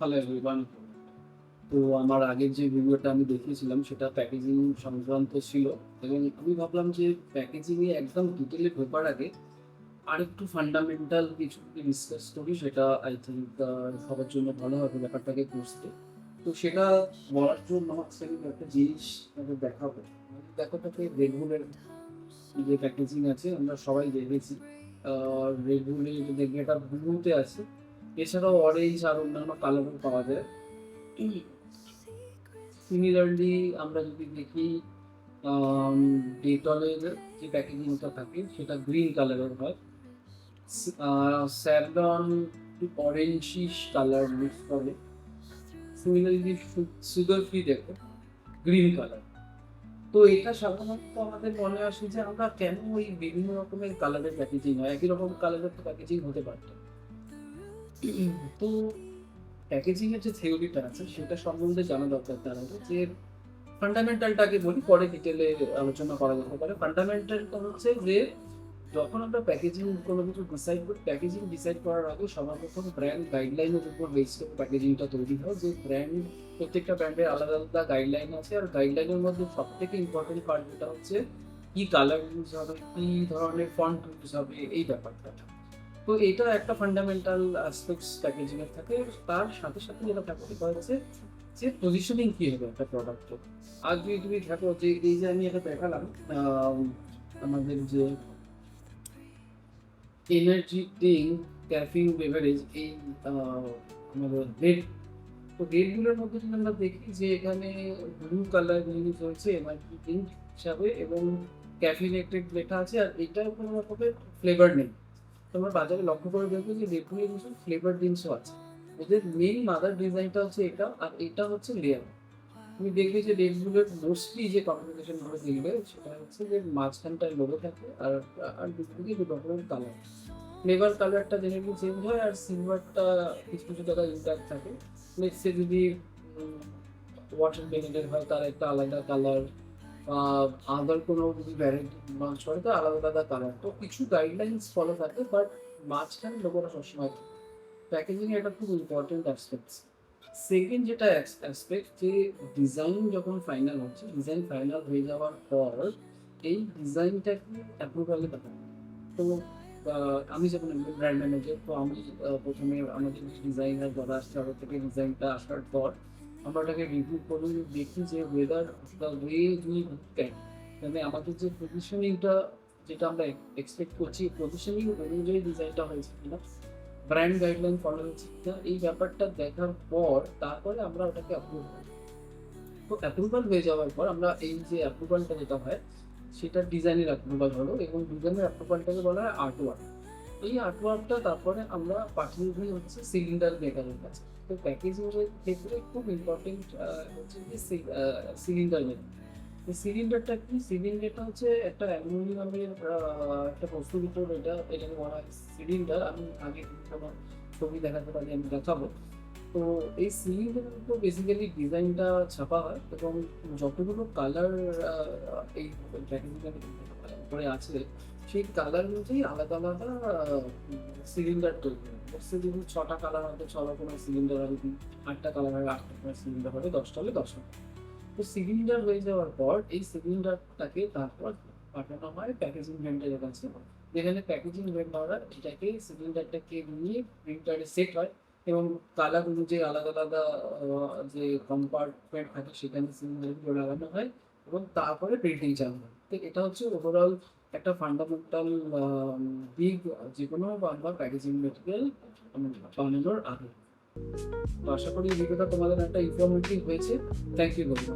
Hello everyone. তো আমার আগের যে ভিডিওটা আমি দেখিয়েছিলাম সেটা প্যাকেজিং সংক্রান্ত ছিল এবং আমি ভাবলাম যে প্যাকেজিংয়ে একদম ডিটেলে ঢোকার আগে আরেকটু ফান্ডামেন্টাল কিছু যদি ডিসকাস করি সেটা আই থিঙ্ক সবার জন্য ভালো হবে ব্যাপারটাকে বুঝতে। তো সেটা বলার জন্য আজকে আমি একটা জিনিস আপনাদের দেখাবো। দেখো রেগুলার যে প্যাকেজিং আছে আমরা সবাই দেখেছি। রেগুলার দেখবে এটা ব্লুতে আছে, এছাড়াও অরেঞ্জ আর অন্যান্য কালারও পাওয়া যায়। সিমিলারলি আমরা যদি দেখি ডেটলের যে প্যাকেজিংটা থাকে সেটা গ্রিন কালারের হয়। স্যাভলন অরেঞ্জিশ কালার মিক্স করে। সিমিলারলি সুগার ফ্রি দেখো গ্রিন কালার। তো এটা সাধারণত আমাদের মনে আসে যে আমরা কেন ওই বিভিন্ন রকমের কালারের প্যাকেজিং হয়, একই রকম কালারের তো প্যাকেজিং হতে পারতো। তো প্যাকেজিং এর যে থিওরিটা আছে সেটা সম্বন্ধে জানা দরকার তার আগে যে ফান্ডামেন্টালটাকে বলি, পরে ডিটেলে আলোচনা করা যেতে পারে। ফান্ডামেন্টালটা হচ্ছে যে যখন আমরা প্যাকেজিং কোনো কিছু ডিসাইড করি, প্যাকেজিং ডিসাইড করার আগে সবার প্রথম ব্র্যান্ড গাইডলাইনের উপর বেস করে প্যাকেজিংটা তৈরি হয়। যে ব্র্যান্ড, প্রত্যেকটা ব্র্যান্ডের আলাদা আলাদা গাইডলাইন আছে, আর গাইডলাইনের মধ্যে সব থেকে ইম্পর্টেন্ট পার্ট যেটা হচ্ছে কি কালার ইউজ হবে, কি ধরনের ফন্ট ইউজ হবে, এই ব্যাপারটা। তো এটা একটা ফান্ডামেন্টাল অ্যাসপেক্টস প্যাকেজিং এর থাকে। তার সাথে সাথে যেটা থাকে সেটা হচ্ছে যে পজিশনিং কি হবে একটা প্রোডাক্টের। আর যদি তুমি দেখো যে এই যে আমি এটা দেখালাম, আমাদের যে এনার্জি ড্রিঙ্ক, ক্যাফিন বেভারেজ, এই আমাদের রেড, তো রেডগুলোর মধ্যে যদি আমরা দেখি যে এখানে ব্লু কালার ইউজ হয়েছে এনার্জি ড্রিঙ্ক হিসাবে এবং ক্যাফিনেটেড লেখা আছে, আর এটার কোনো রকমের ফ্লেভার নেই। তোমরা বাজারে লক্ষ্য করে দেখবে যে রেডগুলোর কিছু ফ্লেভার ড্রিঙ্কসও আছে। ওদের মেইন মাদার ডিজাইনটা হচ্ছে এটা, আর এটা হচ্ছে লেয়ার। তুমি দেখবে যে রেডগুলোর মোস্টলি যে কমিউনিকেশন ভাবে দেখবে সেটা হচ্ছে যে মাঝখানটায় লোগো থাকে, আর আর দুদিকে দু রকমের কালার। ফ্লেভার কালারটা জেনারেলি চেঞ্জ হয়, আর সিলভারটা কিছু কিছু জায়গায় ইন্টাক্ট থাকে। নেক্সটে যদি ওয়াটার বেনেডের হয় তার একটা আলাদা কালার, বা আদার কোনো যদি ভ্যারাইটি লঞ্চ করে তো আলাদা আলাদা কালার। তো কিছু গাইডলাইন্স ফলো থাকে, বাট মাঝখানে লোগোটা সবসময় থাকে। প্যাকেজিং একটা খুব ইম্পর্টেন্ট অ্যাসপেক্ট। সেকেন্ড যেটা অ্যাসপেক্ট, যে ডিজাইন যখন ফাইনাল হচ্ছে, ডিজাইন ফাইনাল হয়ে যাওয়ার পর এই ডিজাইনটাকে অ্যাপ্রুভালে পাঠানো। তো আমি যখন ব্র্যান্ড ম্যানেজার, তো আমি প্রথমে আমাদের ডিজাইনার যারা আসছে তাদের থেকে ডিজাইনটা আসার পর আমরা ওটাকে রিভিউ করি, দেখি যে whether the way we can, মানে আমাদের যে পজিশনিংটা যেটা আমরা এক্সপেক্ট করছি পজিশনিং অনুযায়ী ডিজাইনটা হয়েছে কিনা, ব্র্যান্ড গাইডলাইন ফলো হচ্ছে কিনা, এই ব্যাপারটা দেখার পর তারপরে আমরা ওটাকে অ্যাপ্রুভ করি। তো অ্যাপ্রুভাল হয়ে যাওয়ার পর আমরা এই যে অ্যাপ্রুভালটা যেটা হয় সেটা ডিজাইনের অ্যাপ্রুভাল হলো, এবং ডিজাইনের অ্যাপ্রুভালটাকে বলা হয় আর্ট ওয়ার্ক। এই আর্ট ওয়ার্কটা তারপরে আমরা পাঠিয়ে দিই হচ্ছে সিলিন্ডার মেকারের কাছে। তো প্যাকেজিংয়ের ক্ষেত্রে খুব ইম্পর্টেন্ট হচ্ছে যে সিলিন্ডার মেকার। এই সিলিন্ডারটা কি? সিলিন্ডারটা হচ্ছে একটা অ্যালুমিনিয়ামের একটা বস্তুর উপর এটাকে বলা হয় সিলিন্ডার। আমি আগে কোনো ছবি দেখাতে পারি, আমি দেখাবো। তো এই সিলিন্ডারের উপর বেসিক্যালি ডিজাইনটা ছাপা হয়, এবং যতগুলো কালার এই প্যাকেজিংয়ের উপরে আছে সেই কালার অনুযায়ী আলাদা আলাদা সিলিন্ডার তৈরি হয়। বলছে যদি 6টা কালার হবে 6 রকমের সিলিন্ডার হবে, 8টা কালার হবে 8 রকমের সিলিন্ডার হবে, 10টা হলে 10টা। তো সিলিন্ডার হয়ে যাওয়ার পর এই সিলিন্ডারটাকে তারপর পাঠানো হয় প্যাকেজিং ভেন্ডারের কাছে, যেখানে প্যাকেজিং ভেন্ডাররা এটাকে সিলিন্ডারটাকে নিয়ে প্রিন্টারে সেট হয়, এবং কালার অনুযায়ী আলাদা আলাদা যে কম্পার্টমেন্ট থাকে সেখানে সিলিন্ডারগুলো লাগানো হয়, এবং তারপরে প্রিন্টিং চালু হয়। তো এটা হচ্ছে ওভারঅল একটা ফান্ডামেন্টাল দিক যে কোনো আমরা প্যাকেজিং মেটেরিয়াল বানানোর আগে। তো আশা করি এই ভিডিওটা তোমাদের একটা ইনফরমেটিভ হয়েছে। Thank you.